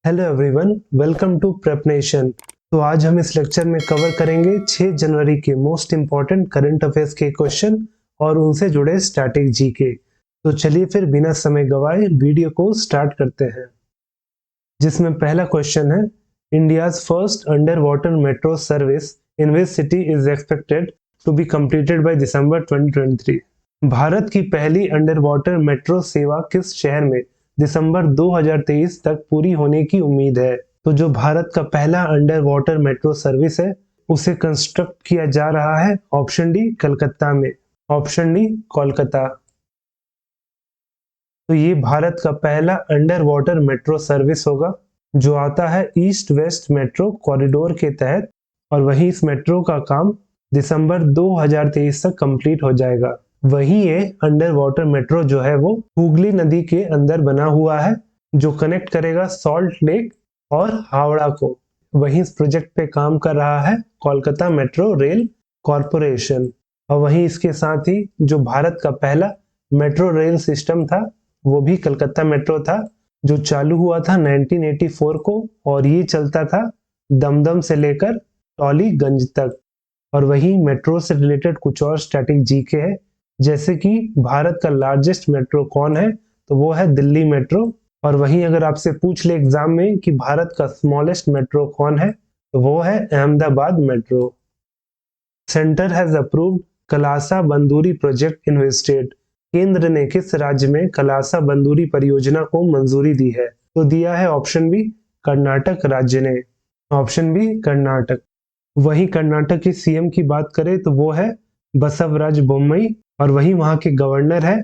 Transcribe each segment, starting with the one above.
Hello everyone, welcome to Prepnation. तो आज हम इस लेक्चर में कवर करेंगे 6 जनवरी के मोस्ट इंपॉर्टेंट करंट अफेयर्स के क्वेश्चन और उनसे जुड़े स्टैटिक जीके। तो चलिए फिर बिना समय गवाए वीडियो को स्टार्ट करते हैं, जिसमें पहला क्वेश्चन है, India's first underwater metro service in which city is expected to be completed by December 2023। भारत की पहली अंडर वाटर मेट्रो सेवा किस शहर में दिसंबर 2023 तक पूरी होने की उम्मीद है? तो जो भारत का पहला अंडर वाटर मेट्रो सर्विस है उसे कंस्ट्रक्ट किया जा रहा है ऑप्शन डी कलकत्ता में, ऑप्शन डी कोलकाता। तो ये भारत का पहला अंडर वाटर मेट्रो सर्विस होगा जो आता है ईस्ट वेस्ट मेट्रो कॉरिडोर के तहत, और वहीं इस मेट्रो का काम दिसंबर 2023 तक कंप्लीट हो जाएगा। वहीं ये अंडर वाटर मेट्रो जो है वो हुगली नदी के अंदर बना हुआ है जो कनेक्ट करेगा सॉल्ट लेक और हावड़ा को। वहीं इस प्रोजेक्ट पे काम कर रहा है कोलकाता मेट्रो रेल कॉरपोरेशन। और वहीं इसके साथ ही जो भारत का पहला मेट्रो रेल सिस्टम था वो भी कलकत्ता मेट्रो था, जो चालू हुआ था 1984 को, और ये चलता था दमदम से लेकर टॉलीगंज तक। और वहीं मेट्रो से रिलेटेड कुछ और स्टैटिक जीके है, जैसे कि भारत का लार्जेस्ट मेट्रो कौन है, तो वो है दिल्ली मेट्रो। और वहीं अगर आपसे पूछ ले एग्जाम में कि भारत का स्मॉलेस्ट मेट्रो कौन है, तो वो है Ahmedabad metro. Centre has approved Kalasa Banduri project in which state. केंद्र ने किस राज्य में कलासा बंदूरी परियोजना को मंजूरी दी है? तो दिया है ऑप्शन बी कर्नाटक राज्य ने, ऑप्शन बी कर्नाटक। वहीं कर्नाटक के सीएम की बात करें तो वो है बसवराज बोम्मई, और वहीं वहां के गवर्नर है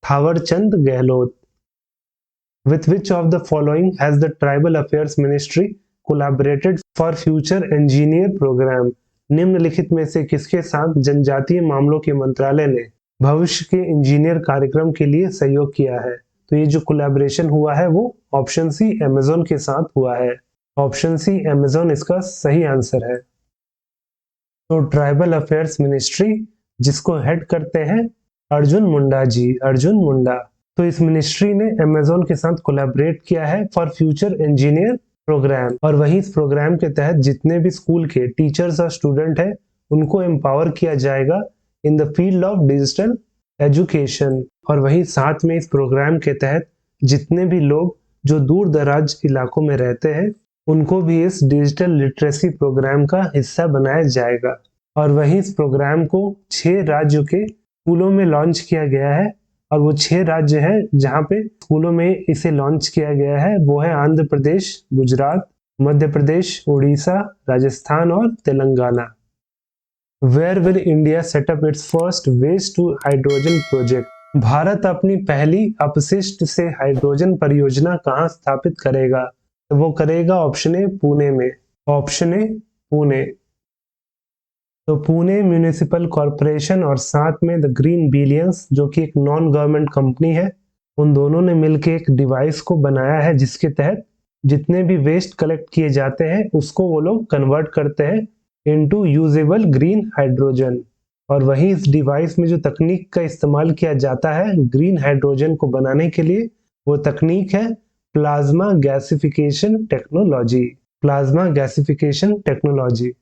Thawarchand Gehlot. With which of the following has the Tribal Affairs Ministry collaborated for Future Engineer Program? निम्नलिखित में से किसके साथ जनजातीय मामलों के मंत्रालय ने भविष्य के इंजीनियर कार्यक्रम के लिए सहयोग किया है? तो ये जो कोलैबोरेशन हुआ है वो ऑप्शन सी अमेजोन के साथ हुआ है, ऑप्शन सी अमेजोन इसका सही आंसर है। तो ट्राइबल अफेयर्स मिनिस्ट्री जिसको हेड करते हैं अर्जुन मुंडा जी, अर्जुन मुंडा। तो इस मिनिस्ट्री ने अमेजोन के साथ कोलैबोरेट किया है फॉर फ्यूचर इंजीनियर प्रोग्राम, और वहीं इस प्रोग्राम के तहत जितने भी स्कूल के टीचर्स और स्टूडेंट हैं उनको एम्पावर किया जाएगा in the field of digital education. और वहीं साथ में इस प्रोग्राम के तहत जितने भी लोग जो दूर दराज इलाकों में रहते हैं उनको भी इस डिजिटल लिटरेसी प्रोग्राम का हिस्सा बनाया जाएगा। और वहीं इस प्रोग्राम को 6 राज्यों के स्कूलों में लॉन्च किया गया है, और वो 6 राज्य हैं जहाँ पे स्कूलों में इसे लॉन्च किया गया है, वो है आंध्र प्रदेश, गुजरात, मध्य प्रदेश, उड़ीसा, राजस्थान और Telangana. Where will India set up its first waste to hydrogen project? भारत अपनी पहली अपशिष्ट से हाइड्रोजन परियोजना कहाँ स्थापित करेगा? तो वो करेगा ऑप्शन ए पुणे में, ऑप्शन ए पुणे। तो पुणे म्यूनिसिपल कॉरपोरेशन और साथ में द ग्रीन बिलियंस जो कि एक नॉन गवर्नमेंट कंपनी है, उन दोनों ने मिलकर एक डिवाइस को बनाया है जिसके तहत जितने भी वेस्ट कलेक्ट किए जाते हैं उसको वो लोग कन्वर्ट करते हैं इनटू यूजेबल ग्रीन हाइड्रोजन। और वहीं इस डिवाइस में जो तकनीक का इस्तेमाल किया जाता है ग्रीन हाइड्रोजन को बनाने के लिए, वो तकनीक है plasma gasification technology, plasma gasification technology.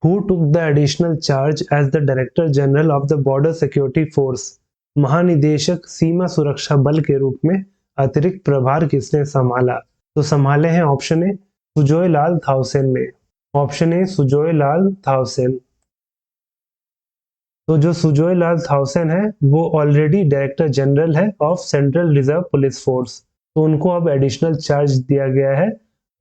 Who took the additional charge as the Director General of the Border Security Force? महानिदेशक सीमा सुरक्षा बल के रूप में अतिरिक्त प्रभार किसने संभाला? तो संभाले हैं ऑप्शन ए सुजोय लाल थाउसेन ने, ऑप्शन ए सुजोय लाल थाउसेन। तो जो सुजोय लाल थाउसेन है वो ऑलरेडी डायरेक्टर जनरल है of central reserve police force, तो उनको अब एडिशनल चार्ज दिया गया है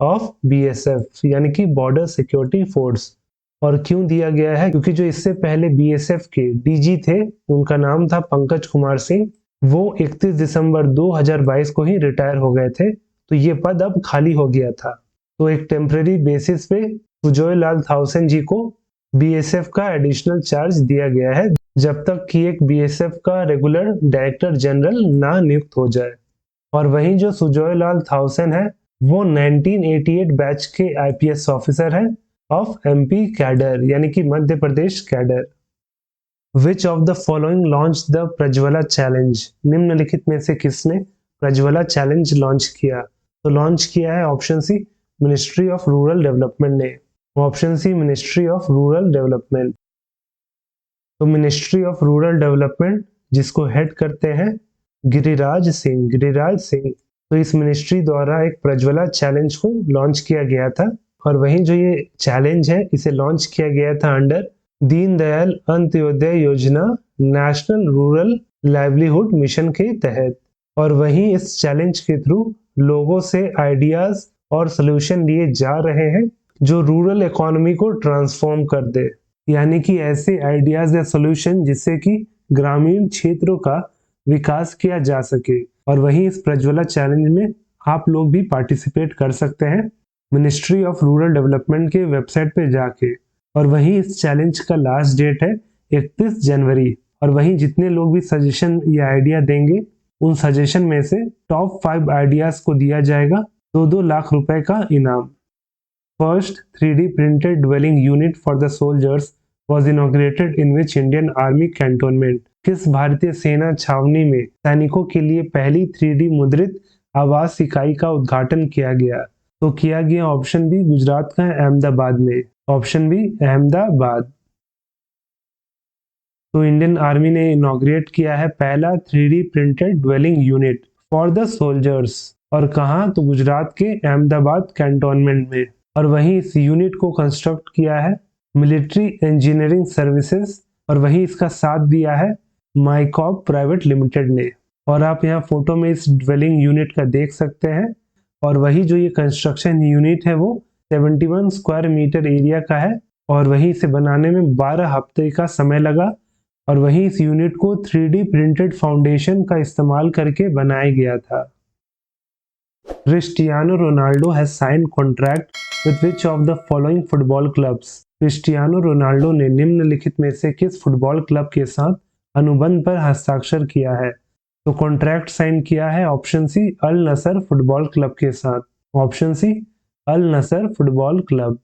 ऑफ बीएसएफ यानी कि बॉर्डर सिक्योरिटी फोर्स। और क्यों दिया गया है? क्योंकि जो इससे पहले बीएसएफ के डीजी थे उनका नाम था पंकज कुमार सिंह, वो 31 दिसंबर 2022 को ही रिटायर हो गए थे, तो ये पद अब खाली हो गया था। तो एक टेम्परेरी बेसिस पे सुजोय लाल थाउसेन जी को बीएसएफ का एडिशनल चार्ज दिया गया है जब तक कि एक बीएसएफ का रेगुलर डायरेक्टर जनरल ना नियुक्त हो जाए। और वहीं जो सुजोय लाल थाउसेन है वो 1988 बैच के आईपीएस ऑफिसर है ऑफ एमपी कैडर यानी कि Madhya Pradesh cadre. Which of the following launch the Prajwala challenge? निम्नलिखित में से किसने प्रज्वला चैलेंज लॉन्च किया? तो लॉन्च किया है option C ministry of rural development ने। Option C ministry of rural development. तो मिनिस्ट्री ऑफ रूरल डेवलपमेंट जिसको हेड करते हैं गिरिराज सिंह। गिरिराज सिंह। तो इस मिनिस्ट्री द्वारा एक प्रज्वला चैलेंज को लॉन्च किया गया था और वहीं जो ये चैलेंज है इसे लॉन्च किया गया था अंडर दीनदयाल अंत्योदय योजना नेशनल रूरल लाइवलीहुड मिशन के तहत। और वहीं इस चैलेंज के थ्रू लोगों से आइडियाज और सोल्यूशन लिए जा रहे हैं जो रूरल इकोनॉमी को ट्रांसफॉर्म कर दे, यानी कि ऐसे आइडियाज या सोल्यूशन जिससे कि ग्रामीण क्षेत्रों का विकास किया जा सके। और वहीं इस प्रज्वला चैलेंज में आप लोग भी पार्टिसिपेट कर सकते हैं मिनिस्ट्री ऑफ रूरल डेवलपमेंट के वेबसाइट पे जाके। और वहीं इस चैलेंज का लास्ट डेट है 31 जनवरी। और वहीं जितने लोग भी सजेशन या आइडिया देंगे उन सजेशन में से टॉप 5 आइडियाज को दिया जाएगा 2-2 लाख रुपए का इनाम। First 3D printed dwelling unit for the soldiers was inaugurated in which Indian Army cantonment? किस भारतीय सेना छावनी में सैनिकों के लिए पहली 3D मुद्रित आवास इकाई का उद्घाटन किया गया? तो किया गया ऑप्शन बी गुजरात का अहमदाबाद में। Option B Ahmedabad. तो इंडियन आर्मी ने इनॉग्रेट किया है पहला 3D printed dwelling unit for the soldiers. और कहाँ? तो गुजरात के अहमदाबाद कैंटोनमेंट में। और वहीं इस यूनिट को कंस्ट्रक्ट किया है मिलिट्री इंजीनियरिंग सर्विसेज और वहीं इसका साथ दिया है माइकॉप प्राइवेट लिमिटेड ने। और आप यहाँ फोटो में इस ड्वेलिंग यूनिट का देख सकते हैं। और वही जो ये कंस्ट्रक्शन यूनिट है वो 71 स्क्वायर मीटर एरिया का है और वहीं इसे बनाने में 12 हफ्ते का समय लगा। और वहीं इस यूनिट को 3D प्रिंटेड फाउंडेशन का इस्तेमाल करके बनाया गया था। Cristiano Ronaldo has sign contract with which of the following football clubs? Cristiano Ronaldo ने निम्नलिखित में से किस फुटबॉल क्लब के साथ अनुबंध पर हस्ताक्षर किया है? तो कॉन्ट्रैक्ट साइन किया है option C Al Nassr football club के साथ। Option C Al Nassr football club.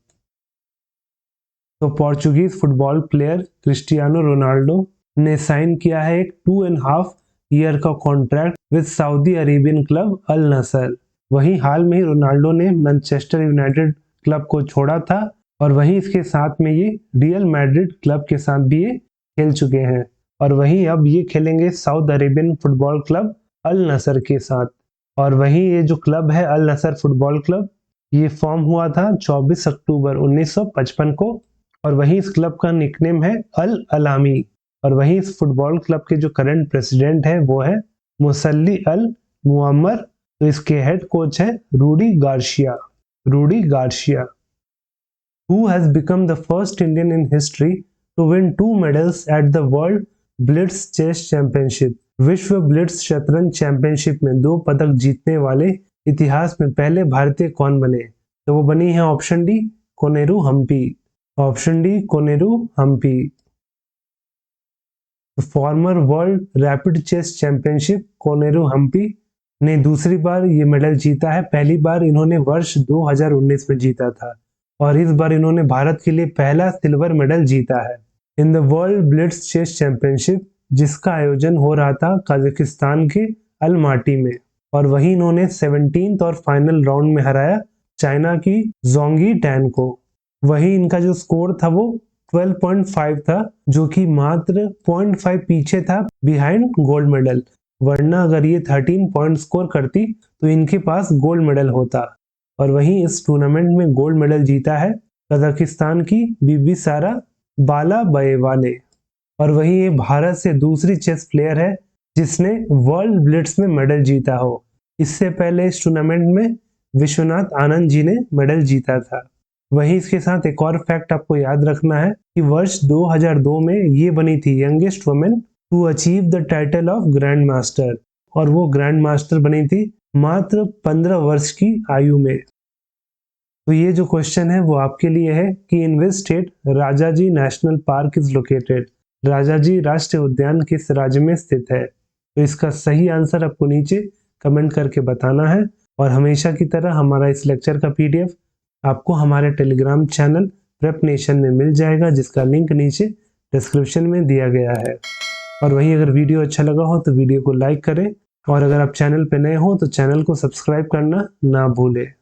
तो Portuguese football player Cristiano Ronaldo ने साइन किया है एक 2.5 ईयर का contract with Saudi Arabian club Al Nassr. वहीं हाल में ही रोनाल्डो ने मैनचेस्टर यूनाइटेड क्लब को छोड़ा था और वहीं इसके साथ में ये रियल मैड्रिड क्लब के साथ भी ये खेल चुके हैं। और वहीं अब ये खेलेंगे South Arabian football club Al Nassr के साथ। और वहीं ये जो क्लब है अल नसर फुटबॉल क्लब ये फॉर्म हुआ था 24 अक्टूबर 1955 को। और वहीं इस क्लब का निकनेम है अल अलामी। और वहीं इस फुटबॉल क्लब के जो करंट प्रेसिडेंट है वो है मुसल्ली अल मुअम्मर। तो इसके हेड कोच है Rudi Garcia. Rudi Garcia. Who has become the first Indian in history to win 2 medals at the World Blitz Chess Championship? विश्व ब्लिट्स शतरंज चैंपियनशिप में 2 पदक जीतने वाले इतिहास में पहले भारतीय कौन बने? तो वो बनी है option D Koneru Humpy. Option D Koneru Humpy. Former world rapid chess championship Koneru Humpy ने दूसरी बार ये मेडल जीता है। पहली बार इन्होंने वर्ष 2019 में जीता था और इस बार इन्होंने भारत के लिए पहला सिल्वर मेडल जीता है in the world blitz chess championship जिसका आयोजन हो रहा था कजाकिस्तान के अलमाटी में। और वहीं इन्होंने 17th और फाइनल राउंड में हराया चाइना की जोंगी टैन को। वहीं इनका जो स्कोर था वो 12.5 था जो कि मात्र 0.5 पीछे था बिहाइंड गोल्ड मेडल। वरना अगर ये 13 पॉइंट स्कोर करती तो इनके पास गोल्ड मेडल होता। और वहीं इस टूर्नामेंट में गोल्ड मेडल जीता है कजाकिस्तान की बिबिसारा बालाबाएवा ने। और वहीं ये भारत से दूसरी चेस प्लेयर है जिसने वर्ल्ड ब्लिट्स में मेडल जीता हो। इससे पहले इस टूर्नामेंट में विश्वनाथ आनंद जी ने मेडल जीता था। वहीं इसके साथ एक और फैक्ट आपको याद रखना है कि वर्ष 2002 में ये बनी थी youngest women to achieve the title of grand master. और वो ग्रैंड मास्टर बनी थी मात्र 15 वर्ष की आयु में। तो ये जो क्वेश्चन है वो आपके लिए है कि in which state Rajaji national park is located? Rajaji राष्ट्रीय उद्यान किस राज्य में स्थित है? तो इसका सही आंसर आपको नीचे कमेंट करके बताना है। और हमेशा की तरह हमारा इस लेक्चर का PDF आपको हमारे टेलीग्राम चैनल प्रेप नेशन में मिल जाएगा जिसका लिंक नीचे डिस्क्रिप्शन में दिया गया है। और वहीं अगर वीडियो अच्छा लगा हो तो वीडियो को लाइक करें, और अगर आप चैनल पे नए हो तो चैनल को सब्सक्राइब करना ना भूलें।